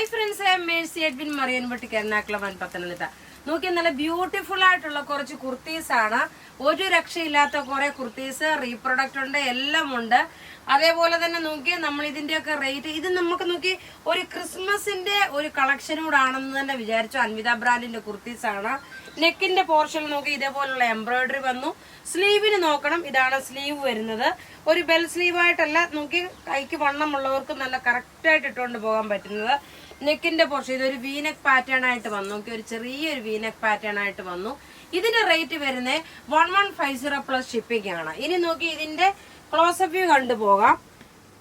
Hi friends, I am Mercy Edwin മറിയൻപട്ടിക്ക് എറണാകുളം പത്തനംതിട്ട. നോക്കി, നല്ല ബ്യൂട്ടിഫുൾ ആയിട്ടുള്ള കുറച്ച് കുർത്തീസ് ആണ്. ഒരു രക്ഷയില്ലാത്ത കുറെ കുർത്തീസ്, റീപ്രൊഡക്റ്റ് ഉണ്ട്, എല്ലാം ഉണ്ട്. അതേപോലെ തന്നെ നോക്കി, നമ്മൾ ഇതിന്റെയൊക്കെ റേറ്റ്, ഇത് നമുക്ക് നോക്കി ഒരു ക്രിസ്മസിന്റെ ഒരു കളക്ഷനോടാണെന്ന് തന്നെ വിചാരിച്ചു. അൻവിത ബ്രാൻഡിന്റെ കുർത്തീസ് ആണ്. നെക്കിന്റെ പോർഷൻ നോക്കി ഇതേപോലുള്ള എംബ്രോയിഡറി വന്നു. സ്ലീവിന് നോക്കണം, ഇതാണ് സ്ലീവ് വരുന്നത്. ഒരു ബെൽ സ്ലീവ് ആയിട്ടല്ല, നോക്കി കൈക്ക് വണ്ണമുള്ളവർക്ക് നല്ല കറക്റ്റ് ആയിട്ട് ഇട്ടുകൊണ്ട് പോകാൻ പറ്റുന്നത്. നെക്കിന്റെ പോർഷൻ ഇതൊരു വീനെക്ക് പാറ്റേൺ ആയിട്ട് വന്നു. നോക്കി, ഒരു ചെറിയൊരു വീനെക്ക് പാറ്റേൺ ആയിട്ട് വന്നു. ഇതിന്റെ റേറ്റ് വരുന്നത് 1150 പ്ലസ് ഷിപ്പിംഗ് ആണ്. ഇനി നോക്കി, ഇതിന്റെ ക്ലോസപ്പ് വ്യൂ കണ്ടുപോകാം.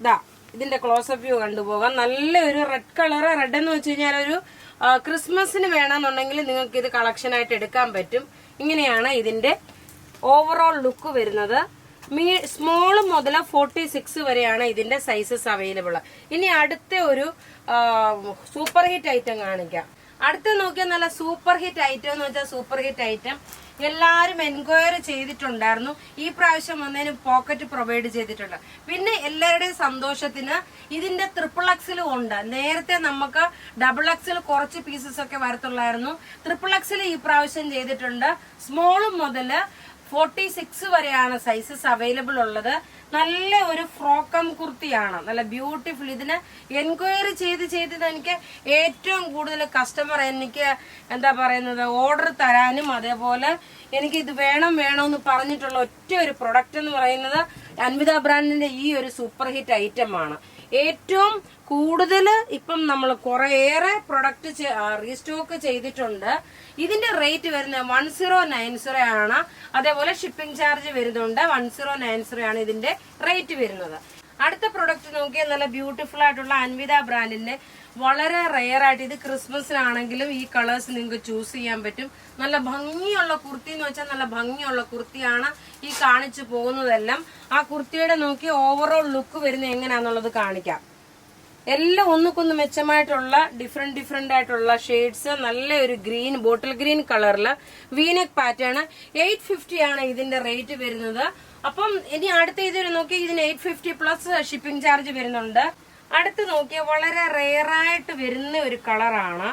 ഇതാ ഇതിന്റെ ക്ലോസപ്പ് വ്യൂ കണ്ടുപോകാം. നല്ലൊരു റെഡ് കളർ. റെഡ് എന്ന് വെച്ച് കഴിഞ്ഞാൽ ഒരു ക്രിസ്മസിന് വേണമെന്നുണ്ടെങ്കിൽ നിങ്ങൾക്ക് ഇത് കളക്ഷൻ ആയിട്ട് എടുക്കാൻ പറ്റും. ഇങ്ങനെയാണ് ഇതിന്റെ ഓവറോൾ ലുക്ക് വരുന്നത്. സ്മോൾ മുതൽ 46 വരെയാണ് ഇതിന്റെ സൈസസ് അവൈലബിൾ. ഇനി അടുത്ത ഒരു സൂപ്പർ ഹിറ്റ് ഐറ്റം കാണിക്കാം. അടുത്ത നോക്കിയാൽ നല്ല സൂപ്പർ ഹിറ്റ് ഐറ്റം എന്ന് വെച്ചാൽ സൂപ്പർ ഹിറ്റ് ഐറ്റം എല്ലാരും എൻക്വയറി ചെയ്തിട്ടുണ്ടായിരുന്നു. ഈ പ്രാവശ്യം വന്നതിന് പോക്കറ്റ് പ്രൊവൈഡ് ചെയ്തിട്ടുണ്ട്. പിന്നെ എല്ലാവരുടെയും സന്തോഷത്തിന് ഇതിന്റെ XXL ഉണ്ട്. നേരത്തെ നമുക്ക് XX കുറച്ച് പീസസ് ഒക്കെ വരത്തുള്ളായിരുന്നു. XXL ഈ പ്രാവശ്യം ചെയ്തിട്ടുണ്ട്. സ്മോൾ മുതൽ 46 വരെയാണ് സൈസസ് അവൈലബിൾ ഉള്ളത്. നല്ല ഒരു ഫ്രോക്കം കുർത്തിയാണ്, നല്ല ബ്യൂട്ടിഫുൾ. ഇതിന് എൻക്വയറി ചെയ്ത് എനിക്ക് ഏറ്റവും കൂടുതൽ കസ്റ്റമർ എനിക്ക് എന്താ പറയുന്നത് ഓർഡർ തരാനും അതേപോലെ എനിക്ക് ഇത് വേണമെന്ന് പറഞ്ഞിട്ടുള്ള ഒറ്റ ഒരു പ്രൊഡക്റ്റ് എന്ന് പറയുന്നത് അൻവിത ബ്രാൻഡിന്റെ ഈ ഒരു സൂപ്പർ ഹിറ്റ് ഐറ്റം ആണ്. ഏറ്റവും കൂടുതൽ ഇപ്പം നമ്മൾ കുറേയേറെ പ്രൊഡക്റ്റ് റീസ്റ്റോക്ക് ചെയ്തിട്ടുണ്ട്. ഇതിന്റെ റേറ്റ് വരുന്നത് 1090 ആണ്. അതേപോലെ ഷിപ്പിംഗ് ചാർജ് വരുന്നുണ്ട്. 1090 ആണ് ഇതിന്റെ റേറ്റ് വരുന്നത്. അടുത്ത പ്രൊഡക്റ്റ് നോക്കിയാൽ നല്ല ബ്യൂട്ടിഫുൾ ആയിട്ടുള്ള അൻവിത ബ്രാൻഡിന്റെ വളരെ റെയർ ആയിട്ട്, ഇത് ക്രിസ്മസിനാണെങ്കിലും ഈ കളേഴ്സ് നിങ്ങൾക്ക് ചൂസ് ചെയ്യാൻ പറ്റും. നല്ല ഭംഗിയുള്ള കുർത്തി എന്ന് വെച്ചാൽ നല്ല ഭംഗിയുള്ള കുർത്തിയാണ് ഈ കാണിച്ചു പോകുന്നതെല്ലാം. ആ കുർത്തിയുടെ നോക്കി ഓവറോൾ ലുക്ക് വരുന്നത് എങ്ങനെയാന്നുള്ളത് കാണിക്കാം. എല്ലാം ഒന്നുകൊന്ന് മെച്ചമായിട്ടുള്ള ഡിഫറെന്റ് ആയിട്ടുള്ള ഷെയ്ഡ്സ്. നല്ല ഒരു ഗ്രീൻ, ബോട്ടിൽ ഗ്രീൻ കളറില് വീനെക്ക് പാറ്റേൺ. 850 ആണ് ഇതിന്റെ റേറ്റ് വരുന്നത്. അപ്പം ഇനി അടുത്ത ഇതിന് നോക്കി, ഇതിന് 850 പ്ലസ് ഷിപ്പിംഗ് ചാർജ് വരുന്നുണ്ട്. അടുത്ത് നോക്കിയ വളരെ റെയർ ആയിട്ട് വരുന്ന ഒരു കളറാണ്.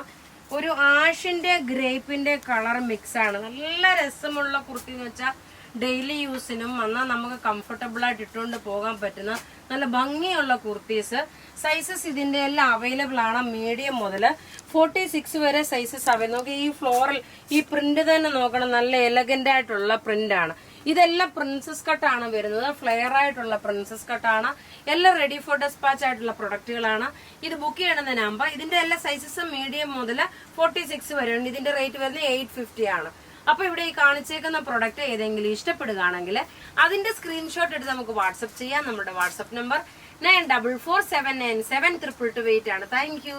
ഒരു ആഷിന്റെ ഗ്രേപ്പിന്റെ കളർ മിക്സ് ആണ്. നല്ല രസമുള്ള കുർത്തി എന്ന് വെച്ചാൽ ഡെയിലി യൂസിനും വന്നാൽ നമുക്ക് കംഫർട്ടബിൾ ആയിട്ട് ഇട്ടുകൊണ്ട് പോകാൻ പറ്റുന്ന നല്ല ഭംഗിയുള്ള കുർത്തീസ്. സൈസസ് ഇതിന്റെ എല്ലാം അവൈലബിൾ ആണ്. മീഡിയം മുതൽ 46 വരെ സൈസസ് അവൈലബിൾ. നോക്കി, ഈ ഫ്ലോറൽ ഈ പ്രിന്റ് തന്നെ നോക്കണം, നല്ല എലഗന്റ് ആയിട്ടുള്ള പ്രിന്റ് ആണ്. ഇതെല്ലാം പ്രിൻസസ് കട്ടാണ് വരുന്നത്. ഫ്ലെയർ ആയിട്ടുള്ള പ്രിൻസസ് കട്ടാണ്. എല്ലാം റെഡി ഫോർ ഡെസ്പാച്ച് ആയിട്ടുള്ള പ്രൊഡക്റ്റുകളാണ്. ഇത് ബുക്ക് ചെയ്യണമെന്ന നമ്പർ. ഇതിന്റെ എല്ലാ സൈസസും മീഡിയം മുതൽ 46 വരെ ഉണ്ട്. ഇതിന്റെ റേറ്റ് വരുന്നത് 850 ആണ്. അപ്പൊ ഇവിടെ ഈ കാണിച്ചേക്കുന്ന പ്രൊഡക്റ്റ് ഏതെങ്കിലും ഇഷ്ടപ്പെടുകയാണെങ്കിൽ അതിന്റെ സ്ക്രീൻഷോട്ട് എടുത്ത് നമുക്ക് വാട്സപ്പ് ചെയ്യാം. നമ്മുടെ വാട്സപ്പ് നമ്പർ 9447972228 ആണ്. Thank you.